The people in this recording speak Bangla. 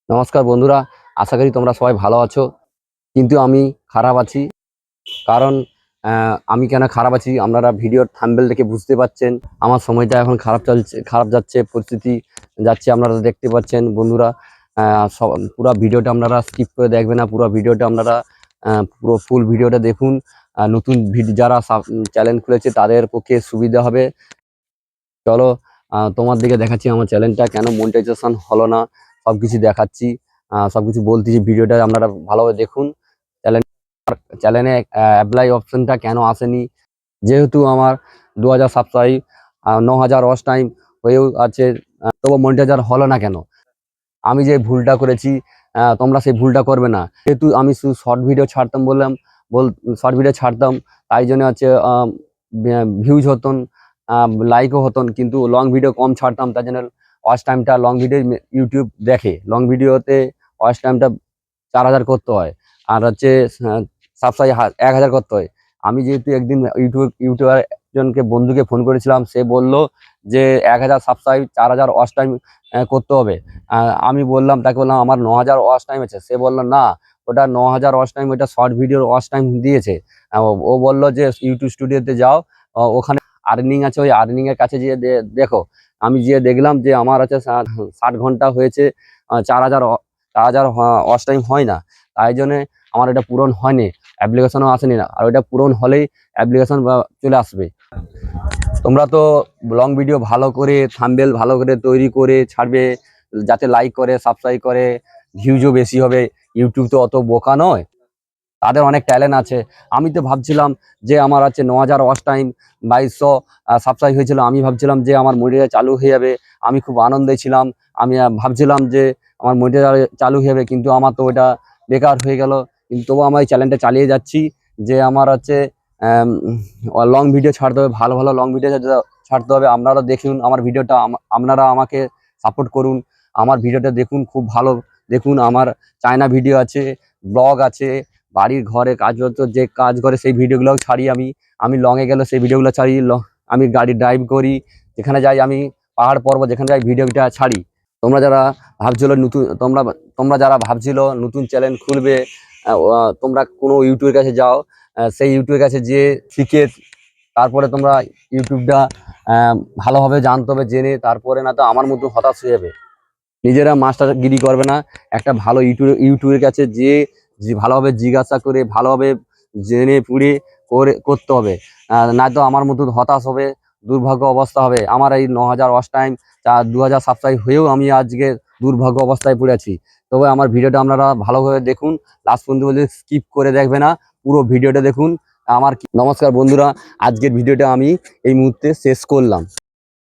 নমস্কার বন্ধুরা, আশা করি তোমরা সবাই ভালো আছো। কিন্তু আমি খারাপ আছি। কারণ আমি কেন খারাপ আছি আপনারা ভিডিওর থাম্বনেল দেখে বুঝতে পারছেন। আমার সময়টা এখন খারাপ যাচ্ছে, পরিস্থিতি যাচ্ছে, আপনারা দেখতে পাচ্ছেন বন্ধুরা। পুরো ভিডিওটা আপনারা স্কিপ করে দেখবেন না, পুরো ভিডিওটা আপনারা পুরো ফুল ভিডিওটা দেখুন। নতুন যারা চ্যানেল খুলেছে তাদের পক্ষে সুবিধা হবে। চলো, তোমার দিকে দেখাচ্ছি আমার চ্যানেলটা কেন মনিটাইজেশন হলো না, সবকিছু দেখাচ্ছি, সবকিছু বলতেছি। ভিডিওটা আপনারা ভালোভাবে দেখুন। চ্যানেলে অ্যাপ্লাই অপশনটা কেন আসেনি, যেহেতু আমার 2000 সাবস্ক্রাইব, 9000 ওয়াচ টাইম হয়েও আছে, তবু মনিটাইজার হলো না কেন? আমি যে ভুলটা করেছি, তোমরা সেই ভুলটা করবে না। যেহেতু আমি শুধু শর্ট ভিডিও ছাড়তাম, শর্ট ভিডিও ছাড়তাম, তাই জন্য হচ্ছে ভিউজ হতন, লাইকও হতন, কিন্তু লং ভিডিও কম ছাড়তাম, তাই জন্য ওয়াচ টাইমটা লং ভিডিও ইউটিউব দেখে। লং ভিডিওতে ওয়াচ টাইমটা 4000 করতে হয়, আর হচ্ছে সাবস্ক্রাইব 1000 করতে হয়। আমি যেহেতু একদিন ইউটিউবার একজনকে বন্ধুকে ফোন করেছিলাম, সে বলল যে 1000 সাবস্ক্রাইব 4000 ওয়াচ টাইম করতে হবে। আমি বললাম, তাকে বললাম আমার 9000 ওয়াচ টাইম আছে। সে বলল না, ওটা 9000 ওয়াচ টাইম, ওটা শর্ট ভিডিওর ওয়াচ টাইম দিয়েছে। ও বলল যে ইউটিউব স্টুডিওতে যাও, ওখানে আর্নিং আছে, ওই আর্নিং এর কাছে গিয়ে দেখো। আমি গিয়ে দেখলাম যে আমার আছে 60 ঘন্টা হয়েছে, 4000 ওয়াচ টাইম হয় না। তাই জন্যে আমার এটা পূরণ হয়নি, অ্যাপ্লিকেশনও আসেনি না। আর ওইটা পূরণ হলেই অ্যাপ্লিকেশন চলে আসবে। তোমরা তো লং ভিডিও ভালো করে, থাম্বনেল ভালো করে তৈরি করে ছাড়বে, যাতে লাইক করে, সাবস্ক্রাইব করে, ভিউজও বেশি হবে। ইউটিউব তো অত বোকা নয়, তাদের অনেক ট্যালেন্ট আছে। আমি তো ভাবছিলাম যে আমার আছে 9000 ওয়াচ টাইম, 2200 সাবস্ক্রাইব হয়েছিল। আমি ভাবছিলাম যে আমার মনিটাইজার চালু হয়ে যাবে। আমি খুব আনন্দে ছিলাম। আমি ভাবছিলাম যে আমার মনিটাইজার চালু হয়ে যাবে, কিন্তু আমার তো ওটা বেকার হয়ে গেল। কিন্তু তবু আমার এই চ্যানেলটা চালিয়ে যাচ্ছি, যে আমার হচ্ছে লং ভিডিও ছাড়তে হবে, ভালো ভালো লং ভিডিও ছাড়তে হবে। আপনারা দেখুন আমার ভিডিওটা, আপনারা আমাকে সাপোর্ট করুন। আমার ভিডিওটা দেখুন, খুব ভালো দেখুন। আমার চায়না ভিডিও আছে, ব্লগ আছে, বাড়ির ঘরে কাজ হতো, যে কাজ করে সেই ভিডিওগুলোও ছাড়ি। আমি লংয়ে গেলে সেই ভিডিওগুলো ছাড়ি। আমি গাড়ি ড্রাইভ করি, যেখানে যাই, আমি পাহাড় পর্বত যেখানে যাই ভিডিওটা ছাড়ি। তোমরা যারা ভাবছিল নতুন, তোমরা যারা ভাবছিল নতুন চ্যানেল খুলবে, তোমরা কোনো ইউটিউবের কাছে যাও, সেই ইউটিউবের কাছে যেয়ে শিখে তারপরে তোমরা ইউটিউবটা ভালোভাবে জানতে হবে, জেনে তারপরে, না তো আমার মতো হতাশ হয়ে যাবে। নিজেরা মাস্টারগিরি করবে না, একটা ভালো ইউটিউবের কাছে যে ভালোভাবে জিজ্ঞাসা করে, ভালোভাবে জেনে পুড়ে করতে হবে। না তো আমার মতো হতাশ হবে, দুর্ভাগ্য অবস্থা হবে। আমার এই 9000 ওয়াচ টাইম, 2000 সাবস্ক্রাইব হয়েও আমি আজকে দুর্ভাগ্য অবস্থায় পড়ে আছি। তবে আমার ভিডিওটা আপনারা ভালোভাবে দেখুন, লাস্ট পর্যন্ত বলে স্কিপ করে দেখবে না, পুরো ভিডিওটা দেখুন। নমস্কার বন্ধুরা, আজকের ভিডিওটা আমি এই মুহূর্তে শেষ করলাম।